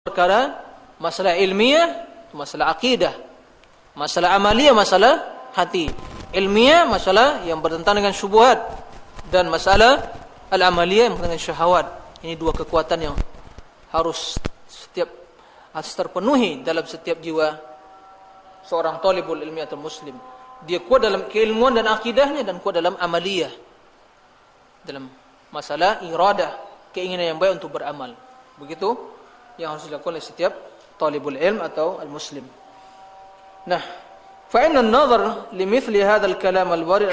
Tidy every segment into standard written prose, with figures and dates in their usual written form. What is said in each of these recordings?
perkara masalah ilmiah, masalah akidah, masalah amaliyah, masalah hati. Ilmiah masalah yang bertentangan dengan syubhat, dan masalah al-amaliyah yang bertentangan dengan syahwat. Ini dua kekuatan yang harus terpenuhi dalam setiap jiwa seorang talibul ilmi atau muslim. Dia kuat dalam keilmuan dan akidahnya, dan kuat dalam amaliyah, dalam masalah iradah, keinginan yang baik untuk beramal. Begitu yang harus dilakukan oleh setiap talibul ilm atau al-muslim. Nah, fa inna an-nazar limithli hadha al-kalam al-warid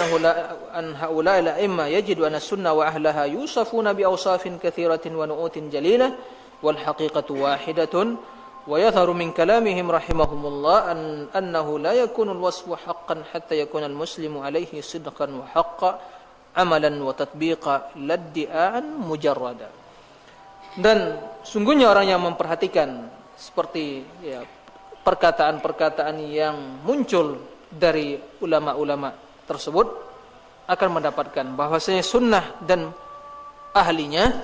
an haula'i al-a'imma yajidu anna as-sunnah wa ahlaha yusafuna bi awsafin katsiratin wa nu'utin jalilah wal haqiqatu wahidatun wa yadhharu min kalamihim rahimahumullah annahu la yakunu al-wasfu haqqan hatta yakuna al-muslimu alayhi sidqan wa haqqan amalan wa tatbiqa laddi'an mujarrada. Dan sungguhnya orang yang memperhatikan seperti perkataan-perkataan yang muncul dari ulama-ulama tersebut akan mendapatkan bahwasanya sunnah dan ahlinya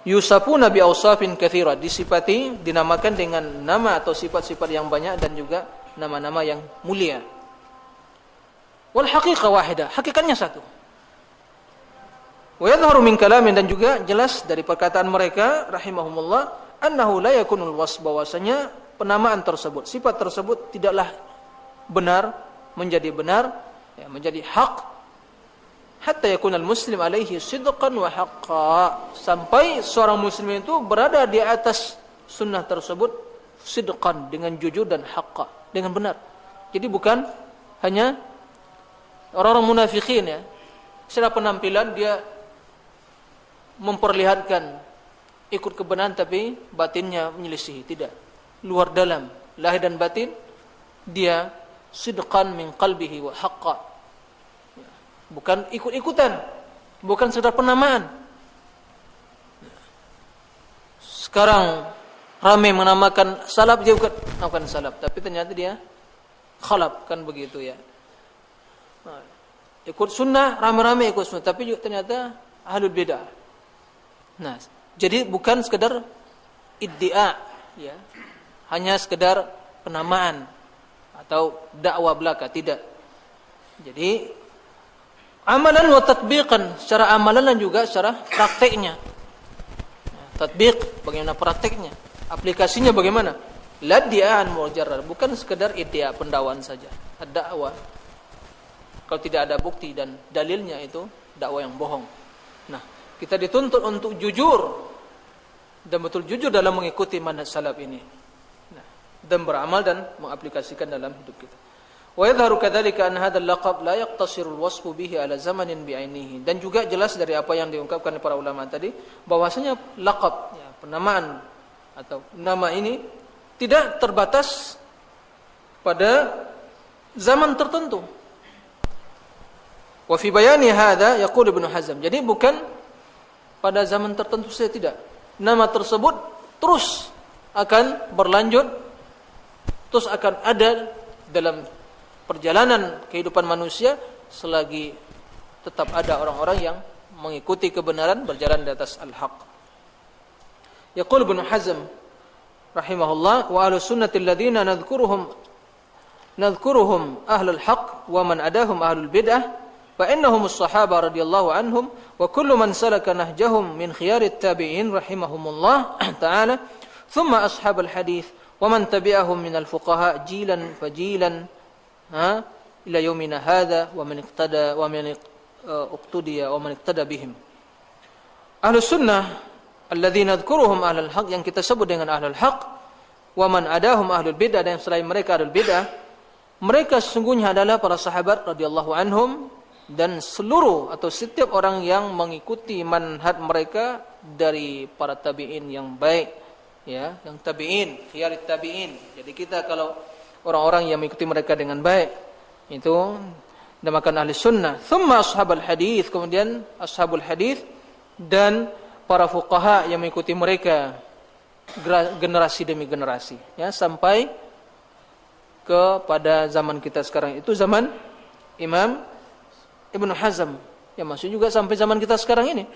yusafuna bi awsafin katsira, disifati, dinamakan dengan nama atau sifat-sifat yang banyak dan juga nama-nama yang mulia. Wal haqiqah wahidah, hakikatnya satu. Wa yadhharu min kalamin, dan juga jelas dari perkataan mereka rahimahumullah annahu la yakunul wasf, bahwasanya penamaan tersebut, sifat tersebut tidaklah benar, menjadi hak hatta yakunal muslim alaihi sidqan wa haqqa, sampai seorang muslim itu berada di atas sunnah tersebut sidqan, dengan jujur, dan haqqa, dengan benar. Jadi bukan hanya orang-orang munafikin ya, secara penampilan dia memperlihatkan ikut kebenaran tapi batinnya menyelisihi. Tidak, luar dalam, lahir dan batin dia sidqan min qalbihi wa haqqa, bukan ikut-ikutan, bukan sekedar penamaan. Sekarang ramai menamakan salaf, dia bukan salaf, tapi ternyata dia khalaf, kan begitu ya. Ikut sunnah, ramai-ramai ikut sunnah, tapi juga ternyata ahlul bidah. Nah, jadi bukan sekedar iddia ya, hanya sekedar penamaan atau dakwah belaka, tidak. Jadi amalan wa tatbiqan, secara amalan dan juga secara prakteknya. Tatbiq, bagaimana prakteknya, aplikasinya bagaimana? Laddi'an mujarrad, bukan sekedar iddia, pendawaan saja. Ad-da'wah kalau tidak ada bukti dan dalilnya itu dakwah yang bohong. Nah, kita dituntut untuk jujur dan betul jujur dalam mengikuti manhaj salaf ini, dan beramal dan mengaplikasikan dalam hidup kita. Wa yadhharu kadzalika an hadzal laqab la yaqtasiru al-wasfu bihi ala zamanin bi'ainihi, dan juga jelas dari apa yang diungkapkan oleh para ulama tadi bahwasanya laqab ya, penamaan atau nama ini tidak terbatas pada zaman tertentu. Wa fi bayani hadza yaqul Ibnu Hazm, jadi bukan pada zaman tertentu saja, tidak. Nama tersebut terus akan berlanjut, terus akan ada dalam perjalanan kehidupan manusia selagi tetap ada orang-orang yang mengikuti kebenaran, berjalan di atas al-haq. Yaqul Ibnu Hazm rahimahullah, wa ahlus sunnati alladziina nadhkuruhum ahlul haqq wa man adahum ahlul bid'ah فإنهم الصحابة رضي الله عنهم وكل من سلك نهجهم من خيار التابعين رحمهم الله تعالى ثم أصحاب الحديث ومن تبعهم من الفقهاء جيلا فجيلا إلى يومنا هذا ومن اقتدى بهم. أهل السنة الذين نذكرهم أهل الحق, yang kita sebut dengan ahlul haq, wa man adahum ahlul bid'ah, dan selain mereka ahlul bid'ah, mereka sesungguhnya adalah para sahabat radhiyallahu anhum, dan seluruh atau setiap orang yang mengikuti manhaj mereka dari para tabi'in yang baik ya, yang tabi'in, khiyarit tabi'in. Jadi kita kalau orang-orang yang mengikuti mereka dengan baik itu dinamakan ahli sunnah. Thumma ashabul hadis, kemudian ashabul hadis dan para fuqaha yang mengikuti mereka generasi demi generasi ya, sampai kepada zaman kita sekarang, itu zaman Imam Ibnu Hazm, yang masuk juga sampai zaman kita sekarang ini,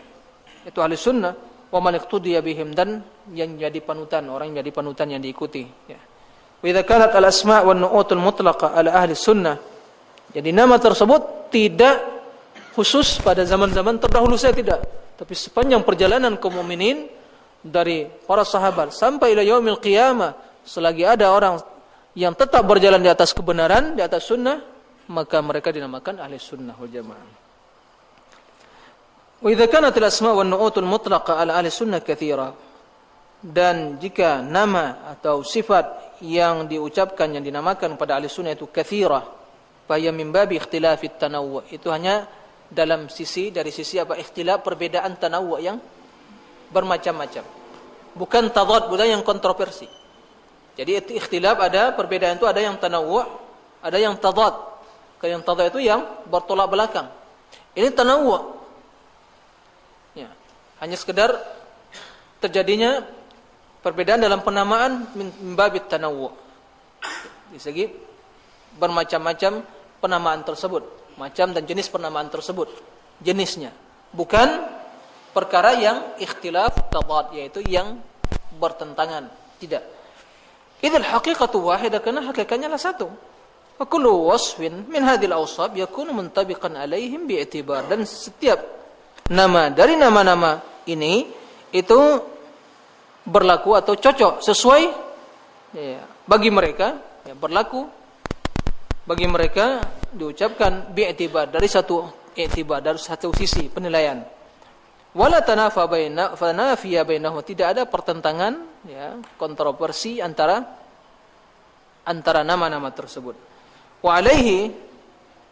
itu ahli sunnah. wa man iqtudiya bihim, dan yang jadi panutan, orang yang jadi panutan yang diikuti, ya. Wa idza kanat al-asma' wan nu'utul mutlaqa ala ahli sunnah. Jadi nama tersebut tidak khusus pada zaman-zaman terdahulu saya tidak, tapi sepanjang perjalanan kaum mukminin dari para sahabat sampai ila yaumil qiyamah, selagi ada orang yang tetap berjalan di atas kebenaran, di atas sunnah, maka mereka dinamakan ahli sunnah wal jamaah. Wa idza kanat al-asma' wan nu'utul mutlaqa ala ahli sunnah katsira. Dan jika nama atau sifat yang diucapkan, yang dinamakan pada ahli sunnah itu katsira, fa hiya min babi ikhtilafit tanawwu'. Itu hanya dalam sisi, dari sisi apa? Ikhtilaf, perbedaan tanawwu' yang bermacam-macam. Bukan tadad, bukan yang kontroversi. Jadi itu ikhtilaf, ada perbedaan itu, ada yang tanawwu', ada yang tadad. Kalau yang tadad itu yang bertolak belakang. Ini tanawwu'. Ya, hanya sekedar terjadinya perbedaan dalam penamaan min babit tanawwu'. Di segi bermacam-macam penamaan tersebut, macam dan jenis penamaan tersebut, jenisnya. Bukan perkara yang ikhtilaf tadad, yaitu yang bertentangan, tidak. Idzal haqiqatu wahidah, karena hakikatnya adalah satu. Wa kullu wasfin min hadhil awsaf yakunu muntabiqan alaihim bi'tibar. Dan setiap nama dari nama-nama ini itu berlaku atau cocok sesuai, ya, bagi mereka, ya, berlaku bagi mereka, diucapkan bi'tibar, dari satu i'tibar, dari satu sisi penilaian. Wala tanafa bainahum, tidak ada pertentangan, ya, kontroversi antara nama-nama tersebut. Wa alaihi,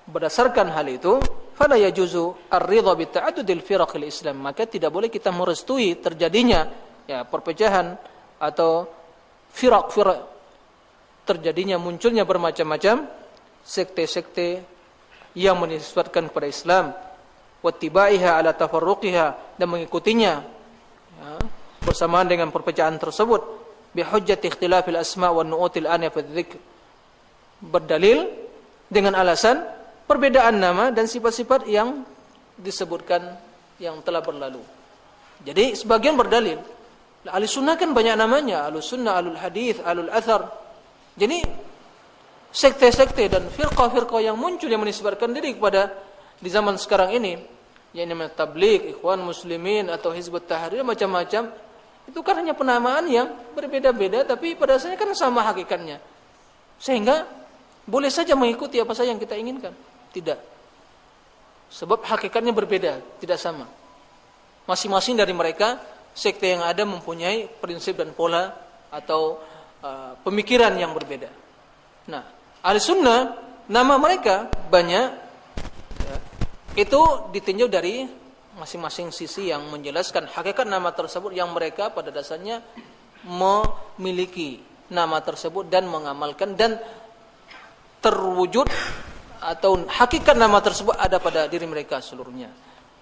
berdasarkan hal itu, fala yajuzu ar-ridha bi ta'addudil firaqil Islam, maka tidak boleh kita merestui terjadinya, ya, perpecahan atau firaq, terjadinya, munculnya bermacam-macam sekte-sekte yang menisbatkan kepada Islam, wattibaiha ala tafarruqiha, dan mengikutinya, ya, bersamaan dengan perpecahan tersebut, bihujjati ikhtilafil asma' wan nu'util aniya fi dzikr, berdalil dengan alasan perbedaan nama dan sifat-sifat yang disebutkan yang telah berlalu. Jadi sebagian berdalil. Ahli sunnah kan banyak namanya, ahli sunnah, ahlul hadis, ahlul athar. Jadi sekte-sekte dan firqah-firqah yang muncul yang menisbatkan diri kepada di zaman sekarang ini, yang namanya tabligh, ikhwan muslimin atau hizbut tahrir, macam-macam, itu kan hanya penamaan yang berbeda-beda, tapi pada dasarnya kan sama hakikatnya. Sehingga boleh saja mengikuti apa saja yang kita inginkan. Tidak. Sebab hakikatnya berbeda, tidak sama. Masing-masing dari mereka, sekte yang ada mempunyai prinsip dan pola atau pemikiran yang berbeda. Nah, ahli sunnah, nama mereka banyak, ya, itu ditinjau dari masing-masing sisi yang menjelaskan hakikat nama tersebut, yang mereka pada dasarnya memiliki nama tersebut dan mengamalkan, dan terwujud atau hakikat nama tersebut ada pada diri mereka seluruhnya.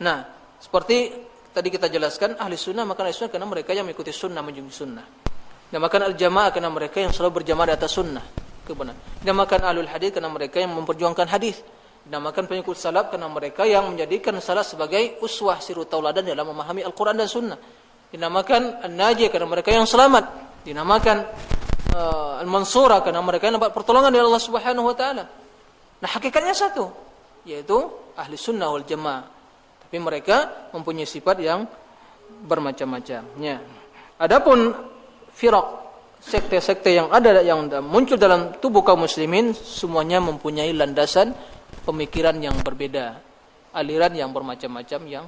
Nah, seperti tadi kita jelaskan, ahli sunnah, maka ahli sunnah karena mereka yang mengikuti sunnah, menjunjung sunnah. Namakan al-jamaah karena mereka yang selalu berjamaah di atas sunnah, kebenaran. Namakan ahlul hadis karena mereka yang memperjuangkan hadis. Namakan pengikut salaf karena mereka yang menjadikan salaf sebagai uswah, siru tauladan dalam memahami Al-Quran dan sunnah. Dinamakan an-najiyah karena mereka yang selamat. Dinamakan al-mansurah karena mereka yang dapat pertolongan dari Allah Subhanahu wa taala. Nah, hakikatnya satu, yaitu ahli sunnah wal jamaah. Tapi mereka mempunyai sifat yang bermacam-macamnya. Adapun firaq, sekte-sekte yang ada, yang muncul dalam tubuh kaum muslimin, semuanya mempunyai landasan pemikiran yang berbeda, aliran yang bermacam-macam, yang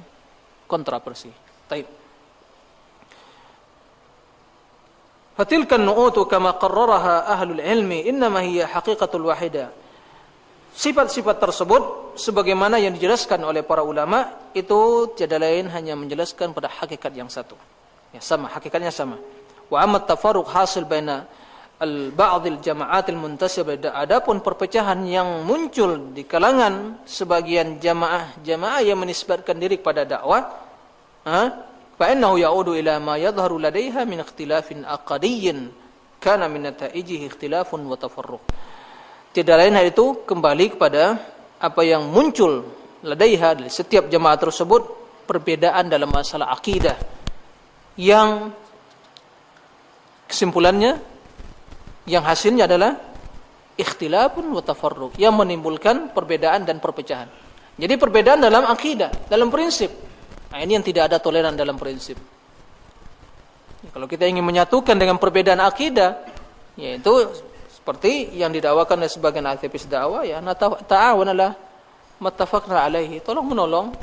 kontroversi. Baik. Fatilka an-nu'utu kama qarraraha ahlul ilmi innama hiya haqiqatul wahidah. Sifat-sifat tersebut sebagaimana yang dijelaskan oleh para ulama itu tiada lain hanya menjelaskan pada hakikat yang satu. Ya, sama, hakikatnya sama. Wa amma tafarruq hasil baina al-ba'd al-jama'at al-muntasibah, adapun perpecahan yang muncul di kalangan sebagian jamaah yang menisbatkan diri kepada dakwah, fa innahu ya'udu ila ma yadhharu ladaiha min ikhtilafin aqadiyyin kana min nata'ijihi ikhtilafun wa tafarruq. Tidak lain hal itu kembali kepada apa yang muncul ladaiha dari setiap jamaah tersebut, perbedaan dalam masalah akidah, yang kesimpulannya, yang hasilnya adalah ikhtilafun wa tafarruq, yang menimbulkan perbedaan dan perpecahan. Jadi perbedaan dalam akidah, dalam prinsip. Nah, ini yang tidak ada toleran dalam prinsip. Kalau kita ingin menyatukan dengan perbedaan akidah, yaitu seperti yang didakwakan oleh sebagian aktivis dakwah, ya, ta'awan ala mattafaqna alaihi, tolong menolong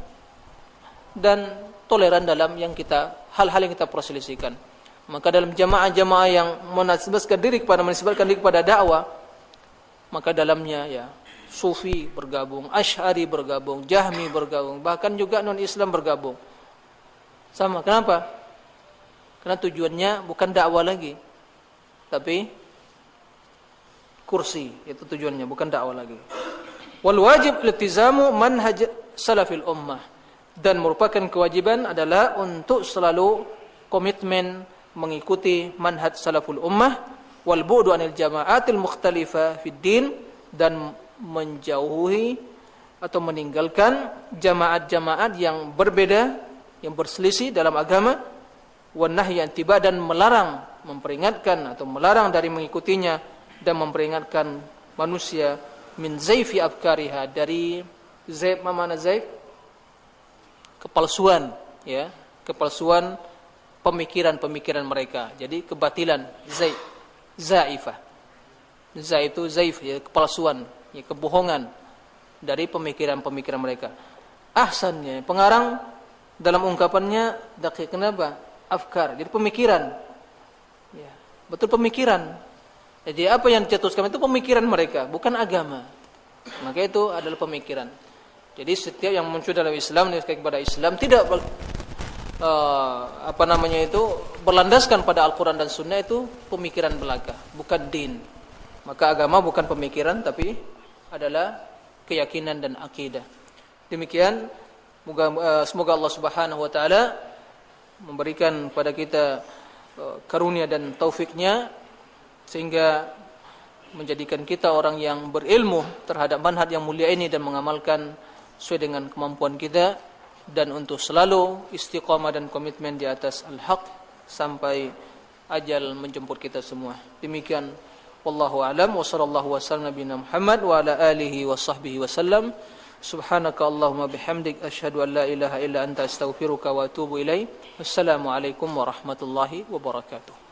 dan toleran dalam yang hal-hal yang kita perselisihkan. Maka dalam jamaah-jamaah yang menisbatkan diri kepada dakwah, maka dalamnya ya Sufi bergabung, Asy'ari bergabung, Jahmi bergabung, bahkan juga non-Islam bergabung. Sama, kenapa? Karena tujuannya bukan dakwah lagi, tapi kursi, itu tujuannya, bukan dakwah lagi. Wal wajib iltizamu manhaj salafil ummah, dan merupakan kewajiban adalah untuk selalu komitmen mengikuti manhaj salaful ummah, wal bu'du anil jama'atil mukhtalifah fid din, dan menjauhi atau meninggalkan jamaat-jamaat yang berbeda, yang berselisih dalam agama, wan nahyi an tiba, dan melarang, memperingatkan atau melarang dari mengikutinya, dan memperingatkan manusia min zaifi afkariha, dari zaif, mana zaif? Kepalsuan, ya, kepalsuan pemikiran-pemikiran mereka. Jadi kebatilan, zaifah. Zaif itu zaif, ya, kepalsuan, ya, kebohongan dari pemikiran-pemikiran mereka. Ahsannya, pengarang dalam ungkapannya daqiq, kenapa? Afkar, jadi pemikiran. Ya, betul pemikiran. Jadi apa yang dicetuskan itu pemikiran mereka, bukan agama. Maka itu adalah pemikiran. Jadi setiap yang muncul dalam Islam, kepada Islam, tidak berlandaskan pada Al-Quran dan Sunnah, itu pemikiran belaka, bukan din. Maka agama bukan pemikiran, tapi adalah keyakinan dan akidah. Demikian, semoga Allah Subhanahu wa taala memberikan kepada kita karunia dan taufiknya, sehingga menjadikan kita orang yang berilmu terhadap manhaj yang mulia ini dan mengamalkan sesuai dengan kemampuan kita, dan untuk selalu istiqamah dan komitmen di atas al-haq sampai ajal menjemput kita semua. Demikian, wallahu a'lam, wa sallallahu wasallam nabiyina Muhammad wa ala alihi wa sahbihi wasallam. Subhanaka Allahumma bihamdik, asyhadu an la ilaha illa anta, astaghfiruka wa atubu ilaik. Wassalamu alaikum warahmatullahi wabarakatuh.